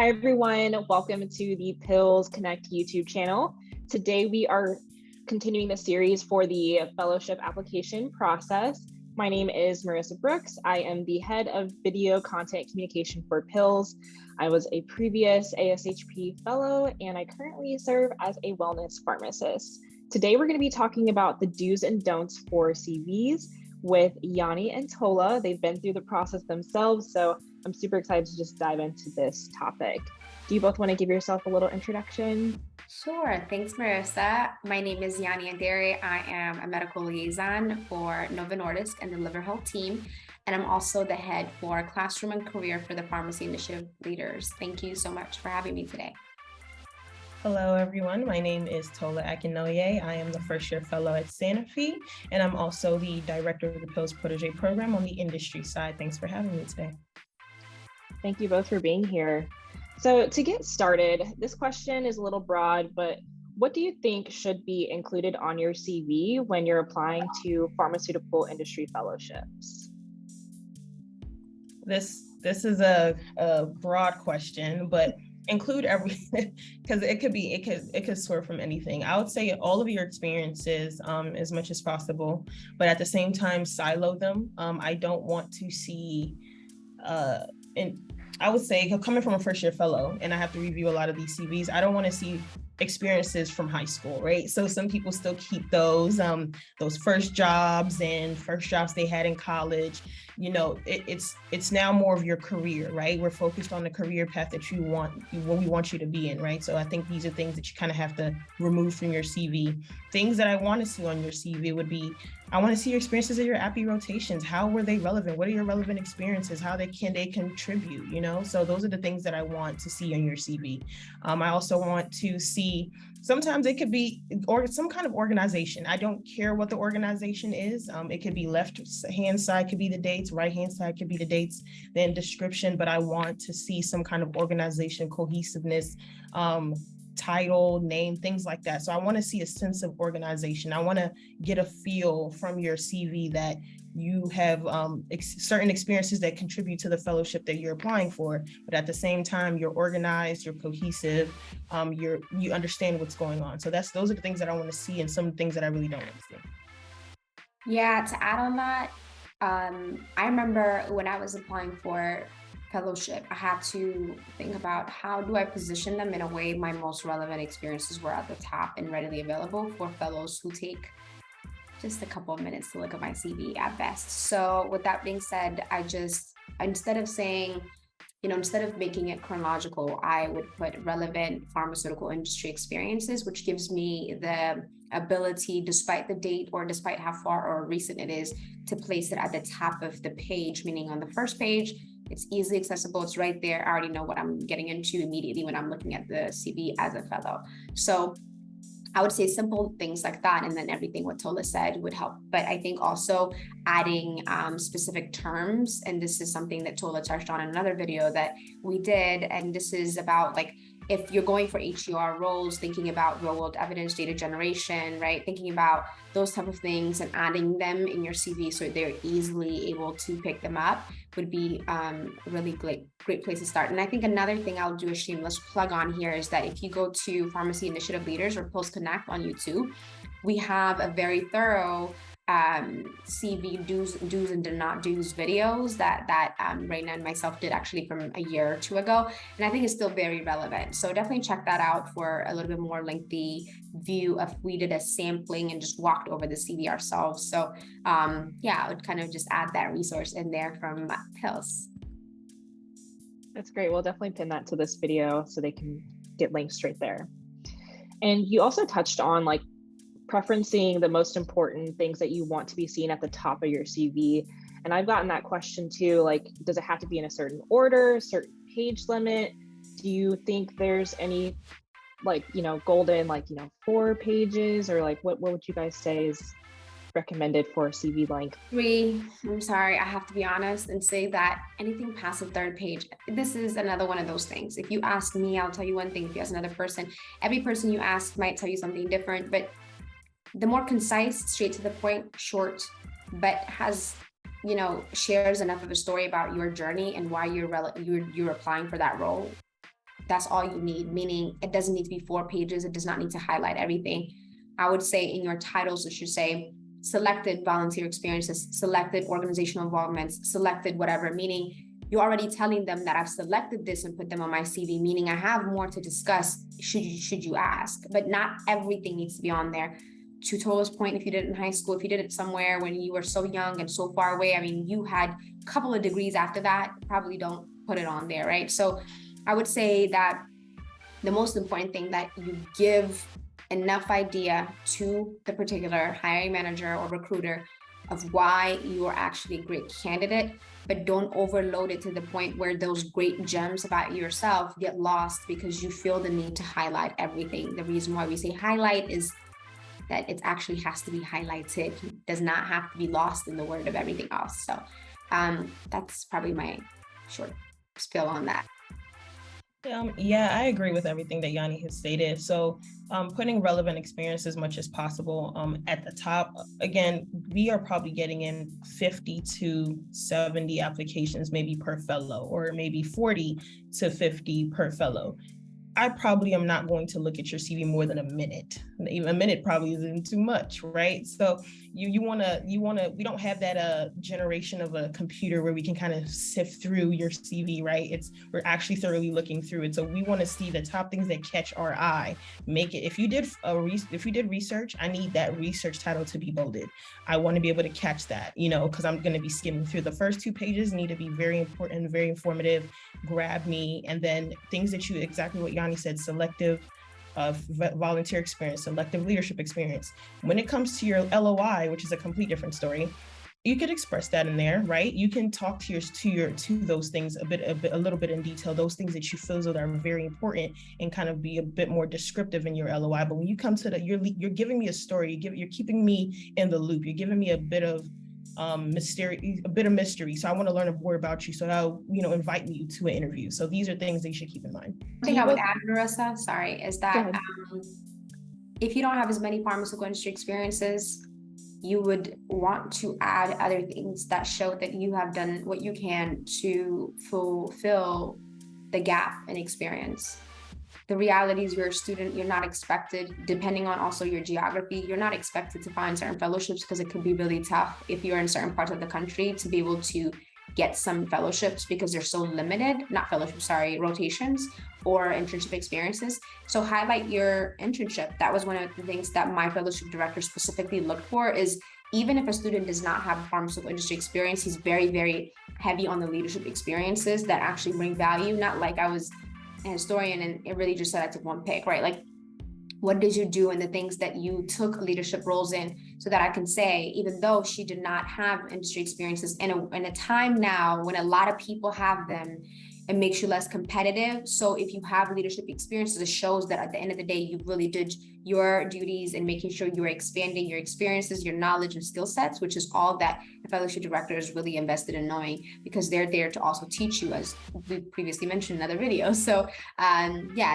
Hi everyone, welcome to the Pilsconnect YouTube channel. Today we are continuing the series for the fellowship application process. My name is Marissa Brooks. I am the head of video content communication for Pils. I was a previous ASHP fellow and I currently serve as a wellness pharmacist. Today we're going to be talking about the do's and don'ts for CVs with Yanet and Tola. They've been through the process themselves, so I'm super excited to just dive into this topic. Do you both want to give yourself a little introduction? Sure. Thanks, Marissa. My name is Adere. I am a medical liaison for Novo Nordisk and the liver health team, and I'm also the head for classroom and career for the pharmacy initiative leaders. Thank you so much for having me today. Hello, everyone. My name is Tola Akinnuoye. I am the first year fellow at Sanofi, and I'm also the director of the Protege program on the industry side. Thanks for having me today. Thank you both for being here. So to get started, this question is a little broad, but what do you think should be included on your CV when you're applying to pharmaceutical industry fellowships? This is a broad question, but include everything because it could sort from anything. I would say all of your experiences as much as possible, but at the same time silo them. I don't want to see and I would say, coming from a first year fellow, and I have to review a lot of these CVs, I don't want to see experiences from high school, right? So some people still keep those first jobs and first jobs they had in college. You know, it's now more of your career, right? We're focused on the career path that we want you to be in, right? So I think these are things that you kind of have to remove from your CV. Things that I want to see on your CV would be, I want to see your experiences at your API rotations. How were they relevant? What are your relevant experiences? How can they contribute, you know? So those are the things that I want to see on your CV. I also want to see, sometimes it could be some kind of organization. I don't care what the organization is. It could be left hand side could be the dates, right hand side could be the dates, then description, but I want to see some kind of organization, cohesiveness, title, name, things like that. So I want to see a sense of organization. I want to get a feel from your CV that you have certain experiences that contribute to the fellowship that you're applying for, but at the same time, you're organized, you're cohesive, you understand what's going on. So those are the things that I want to see and some things that I really don't want to see. Yeah, to add on that, I remember when I was applying for fellowship, I had to think about how do I position them in a way my most relevant experiences were at the top and readily available for fellows who take just a couple of minutes to look at my CV at best. So with that being said, instead of making it chronological, I would put relevant pharmaceutical industry experiences, which gives me the ability, despite the date or despite how far or recent it is, to place it at the top of the page, meaning on the first page, it's easily accessible. It's right there. I already know what I'm getting into immediately when I'm looking at the CV as a fellow. So I would say simple things like that, and then everything what Tola said would help. But I think also adding specific terms, and this is something that Tola touched on in another video that we did, and this is about like, if you're going for HER roles, thinking about real world evidence, data generation, right? Thinking about those type of things and adding them in your CV so they're easily able to pick them up would be a really great place to start. And I think another thing I'll do a shameless plug on here is that if you go to Pharmacy Initiative Leaders or PostConnect on YouTube, we have a very thorough CV do's and do not do's videos that Raina and myself did actually from a year or two ago, and I think it's still very relevant. So definitely check that out for a little bit more lengthy view of we did a sampling and just walked over the CV ourselves. So yeah, I would kind of just add that resource in there from Pils. That's great. We'll definitely pin that to this video so they can get links straight there. And you also touched on like preferencing the most important things that you want to be seen at the top of your CV. And I've gotten that question too, like, does it have to be in a certain order, certain page limit? Do you think there's any like, golden, 4 pages, or like, what would you guys say is recommended for CV length? 3. I'm sorry, I have to be honest and say that anything past the 3rd page, this is another one of those things. If you ask me, I'll tell you one thing. If you ask another person, every person you ask might tell you something different, but the more concise, straight to the point, short, but has, shares enough of a story about your journey and why you're applying for that role, that's all you need, meaning it doesn't need to be 4 pages. It does not need to highlight everything. I would say in your titles, it should say selected volunteer experiences, selected organizational involvements, selected whatever, meaning you're already telling them that I've selected this and put them on my CV, meaning I have more to discuss should you ask, but not everything needs to be on there. To Tola's point, if you did it in high school, if you did it somewhere when you were so young and so far away, I mean, you had a couple of degrees after that, probably don't put it on there, right? So I would say that the most important thing that you give enough idea to the particular hiring manager or recruiter of why you are actually a great candidate, but don't overload it to the point where those great gems about yourself get lost because you feel the need to highlight everything. The reason why we say highlight is that it actually has to be highlighted. It does not have to be lost in the word of everything else. So that's probably my short spill on that. Yeah, I agree with everything that Yanni has stated. So putting relevant experience as much as possible at the top. Again, we are probably getting in 50 to 70 applications maybe per fellow, or maybe 40 to 50 per fellow. I probably am not going to look at your CV more than a minute. Even a minute probably isn't too much, right? So you wanna, we don't have that generation of a computer where we can kind of sift through your CV, right? We're actually thoroughly looking through it. So we want to see the top things that catch our eye. Make it, if you did research, I need that research title to be bolded. I want to be able to catch that, because I'm going to be skimming through. The first 2 pages need to be very important, very informative, grab me, and then things that exactly what Yanni said, selective volunteer experience, selective leadership experience. When it comes to your LOI, which is a complete different story, you could express that in there, right? You can talk to those things a little bit in detail, those things that you feel that are very important, and kind of be a bit more descriptive in your LOI. But when you come to you're giving me a story, you're keeping me in the loop, you're giving me a bit of mystery. So I want to learn more about you. So I'll, invite you to an interview. So these are things that you should keep in mind. I think I would add, Marissa, is that if you don't have as many pharmaceutical industry experiences, you would want to add other things that show that you have done what you can to fulfill the gap in experience. The reality is you're a student, you're not expected, depending on also your geography, you're not expected to find certain fellowships because it could be really tough if you're in certain parts of the country to be able to get some fellowships because they're so limited, rotations or internship experiences. So highlight your internship. That was one of the things that my fellowship director specifically looked for, is even if a student does not have pharmaceutical industry experience, he's very, very heavy on the leadership experiences that actually bring value. Not like I was a historian and it really just said I took one pick, right? Like, what did you do and the things that you took leadership roles in, so that I can say, even though she did not have industry experiences in a time now when a lot of people have them, it makes you less competitive. So if you have leadership experiences, it shows that at the end of the day, you really did your duties in making sure you are expanding your experiences, your knowledge and skill sets, which is all that the fellowship director is really invested in knowing, because they're there to also teach you, as we previously mentioned in another video. So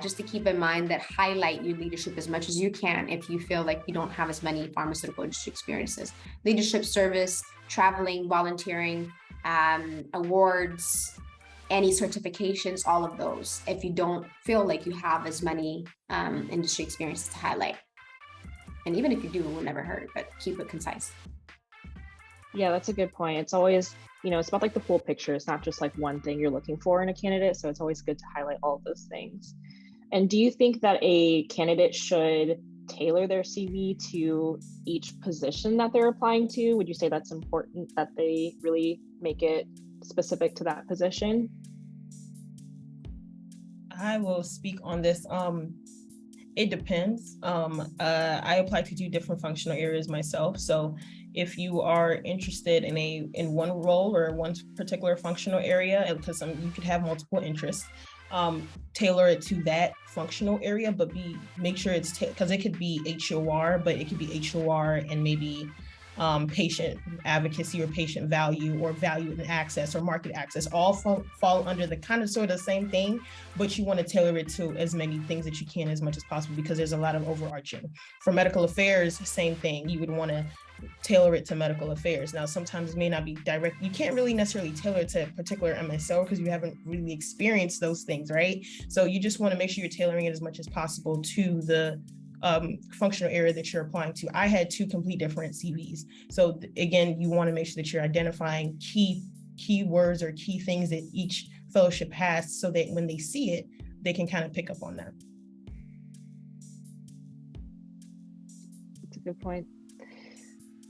just to keep in mind that highlight your leadership as much as you can if you feel like you don't have as many pharmaceutical industry experiences. Leadership, service, traveling, volunteering, awards, any certifications, all of those, if you don't feel like you have as many industry experiences to highlight. And even if you do, it will never hurt, but keep it concise. Yeah, that's a good point. It's always, it's about like the full picture. It's not just like one thing you're looking for in a candidate. So it's always good to highlight all of those things. And do you think that a candidate should tailor their CV to each position that they're applying to? Would you say that's important, that they really make it specific to that position? I will speak on this. It depends. I apply to 2 different functional areas myself. So if you are interested in one role or one particular functional area, because you could have multiple interests, tailor it to that functional area, but make sure it's because it could be HOR, but it could be HOR and maybe patient advocacy or patient value or value and access or market access, all fall under the kind of sort of same thing, but you want to tailor it to as many things that you can as much as possible, because there's a lot of overarching. For medical affairs, same thing. You would want to tailor it to medical affairs. Now, sometimes it may not be direct. You can't really necessarily tailor it to a particular MSO because you haven't really experienced those things, right? So you just want to make sure you're tailoring it as much as possible to the functional area that you're applying to. I had 2 complete different CVs. So again, you want to make sure that you're identifying key words or key things that each fellowship has, so that when they see it, they can kind of pick up on that. That's a good point.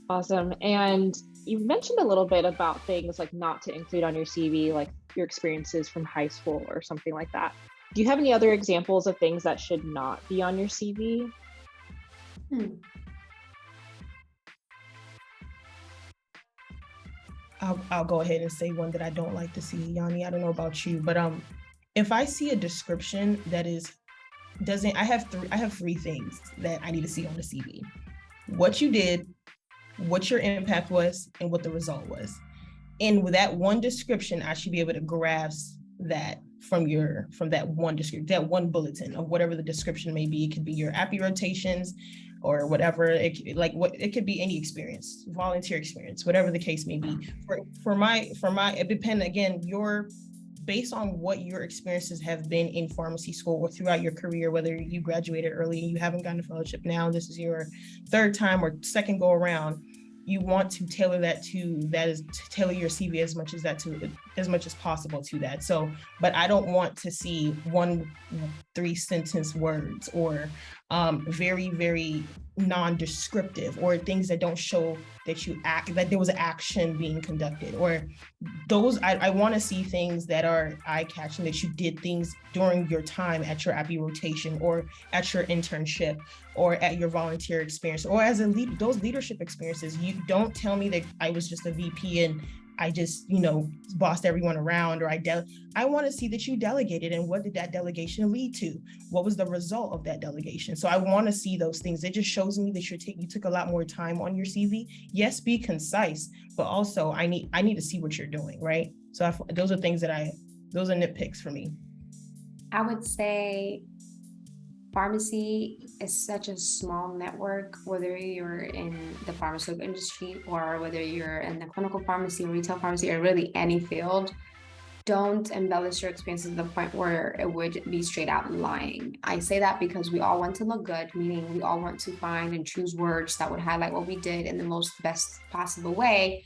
Awesome. And you mentioned a little bit about things like not to include on your CV, like your experiences from high school or something like that. Do you have any other examples of things that should not be on your CV? I'll go ahead and say one that I don't like to see, Yanni. I don't know about you, but if I see a description that I have 3 things that I need to see on the CV: what you did, what your impact was, and what the result was. And with that one description, I should be able to grasp that from that one description, that one bulletin of whatever the description may be. It could be your appy rotations or whatever. It could be any experience, volunteer experience, whatever the case may be. For my, it depends, again, based on what your experiences have been in pharmacy school or throughout your career, whether you graduated early and you haven't gotten a fellowship now, this is your 3rd time or 2nd go around, you want to tailor tailor your CV as much as possible to that. So, but I don't want to see 1-3-sentence words or very, very non-descriptive, or things that don't show that there was an action being conducted, or those. I want to see things that are eye-catching, that you did things during your time at your appy rotation or at your internship or at your volunteer experience or as a lead, those leadership experiences. You don't tell me that I was just a VP and I just, bossed everyone around, or I want to see that you delegated, and what did that delegation lead to? What was the result of that delegation? So I want to see those things. It just shows me that you took a lot more time on your CV. Yes, be concise, but also I need to see what you're doing, right? So those are things those are nitpicks for me. I would say pharmacy is such a small network, whether you're in the pharmaceutical industry or whether you're in the clinical pharmacy or retail pharmacy or really any field. Don't embellish your experiences to the point where it would be straight out lying. I say that because we all want to look good, meaning we all want to find and choose words that would highlight what we did in the best possible way.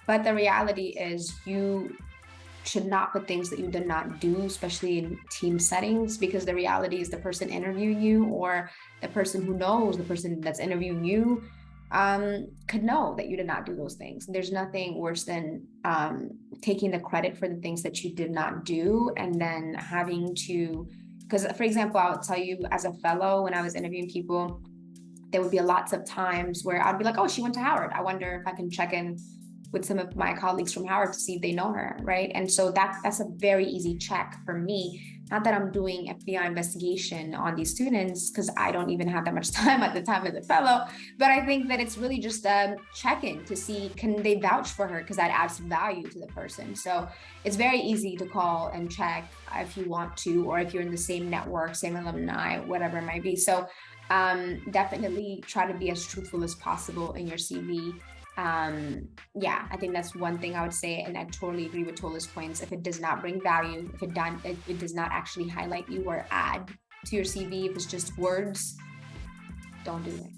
But the reality is you should not put things that you did not do, especially in team settings, because the reality is the person interviewing you or the person who knows the person that's interviewing you could know that you did not do those things. There's nothing worse than taking the credit for the things that you did not do and then having to, because for example, I'll tell you, as a fellow, when I was interviewing people, there would be lots of times where I'd be like, oh, she went to Howard. I wonder if I can check in with some of my colleagues from Howard to see if they know her, right? And so that's a very easy check for me. Not that I'm doing FBI investigation on these students, because I don't even have that much time at the time as a fellow, but I think that it's really just a check-in to see, can they vouch for her? Because that adds value to the person. So it's very easy to call and check if you want to, or if you're in the same network, same alumni, whatever it might be. So definitely try to be as truthful as possible in your CV. I think that's one thing I would say, and I totally agree with Tola's points. If it does not bring value, if it does not actually highlight you or add to your CV, if it's just words, don't do it.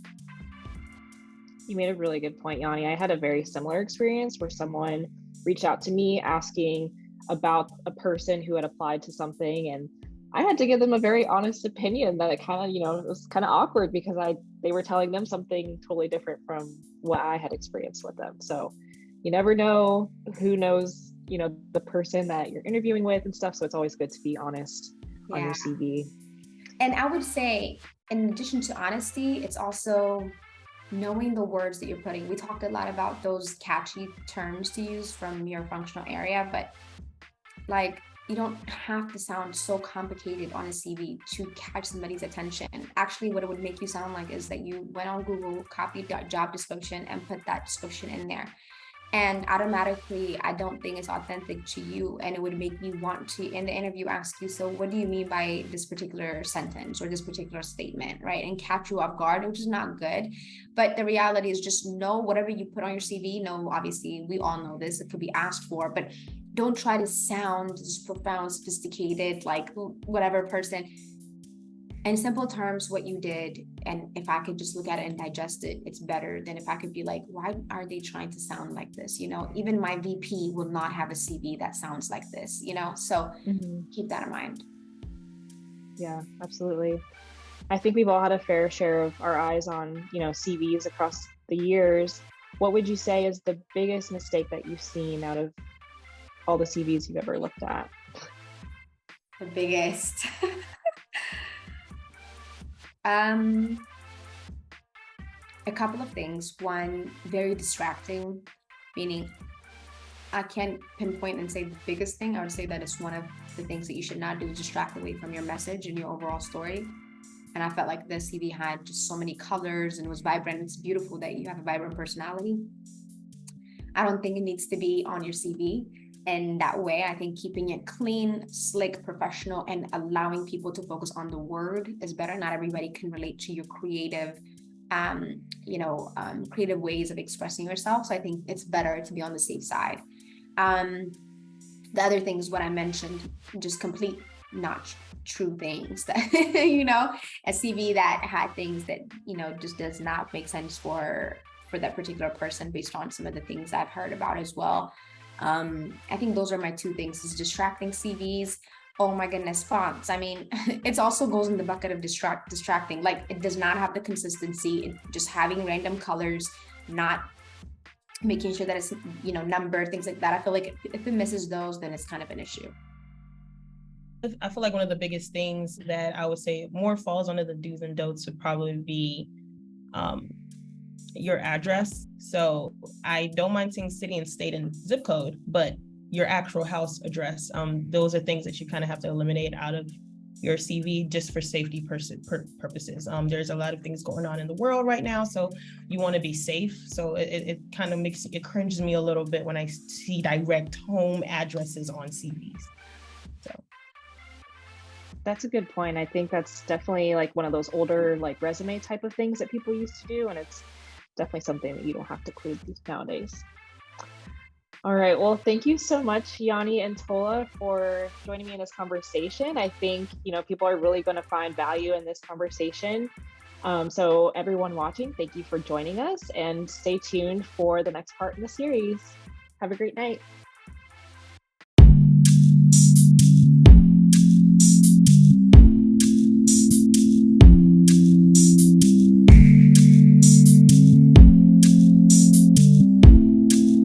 You made a really good point, Yanni. I had a very similar experience where someone reached out to me asking about a person who had applied to something, and I had to give them a very honest opinion that it kind of, it was kind of awkward because they were telling them something totally different from what I had experienced with them. So you never know who knows, the person that you're interviewing with and stuff. So it's always good to be honest on your CV. And I would say, in addition to honesty, it's also knowing the words that you're putting. We talked a lot about those catchy terms to use from your functional area, but like you don't have to sound so complicated on a CV to catch somebody's attention. Actually, what it would make you sound like is that you went on Google, copied that job description and put that description in there. And automatically, I don't think it's authentic to you. And it would make me want to, in the interview, ask you, so what do you mean by this particular sentence or this particular statement, right? And catch you off guard, which is not good. But the reality is just know whatever you put on your CV. No, obviously, we all know this, it could be asked for, but don't try to sound this profound, sophisticated, like whatever person. In simple terms, what you did, and if I could just look at it and digest it, it's better than if I could be like, why are they trying to sound like this? You know, even my VP will not have a CV that sounds like this, you know? So keep that in mind. Yeah, absolutely. I think we've all had a fair share of our eyes on, you know, CVs across the years. What would you say is the biggest mistake that you've seen out of all the CVs you've ever looked at? The biggest. A couple of things. One, very distracting, meaning I can't pinpoint and say the biggest thing. I would say that it's one of the things that you should not do, is distract away from your message and your overall story. And I felt like the CV had just so many colors and was vibrant. It's beautiful that you have a vibrant personality. I don't think it needs to be on your CV. And that way, I think keeping it clean, slick, professional, and allowing people to focus on the word is better. Not everybody can relate to your creative, creative ways of expressing yourself. So I think it's better to be on the safe side. The other thing is what I mentioned, just complete not true things that, you know, a CV that had things that, you know, just does not make sense for that particular person based on some of the things I've heard about as well. I think those are my two things, is distracting CVs. Oh my goodness, fonts. I mean, it also goes in the bucket of distracting. Like, it does not have the consistency, just having random colors, not making sure that it's, you know, numbered, things like that. I feel like if it misses those, then it's kind of an issue. I feel like one of the biggest things that I would say more falls under the do's and don'ts would probably be your address. So I don't mind saying city and state and zip code, but your actual house address, those are things that you kind of have to eliminate out of your CV just for safety purposes. There's a lot of things going on in the world right now, so you want to be safe. So it kind of it cringes me a little bit when I see direct home addresses on CVs. So that's a good point. I think that's definitely like one of those older like resume type of things that people used to do, and it's definitely something that you don't have to include nowadays. All right, well, thank you so much, Yanet and Tola, for joining me in this conversation. I think, you know, people are really going to find value in this conversation. So everyone watching, thank you for joining us, and stay tuned for the next part in the series. Have a great night.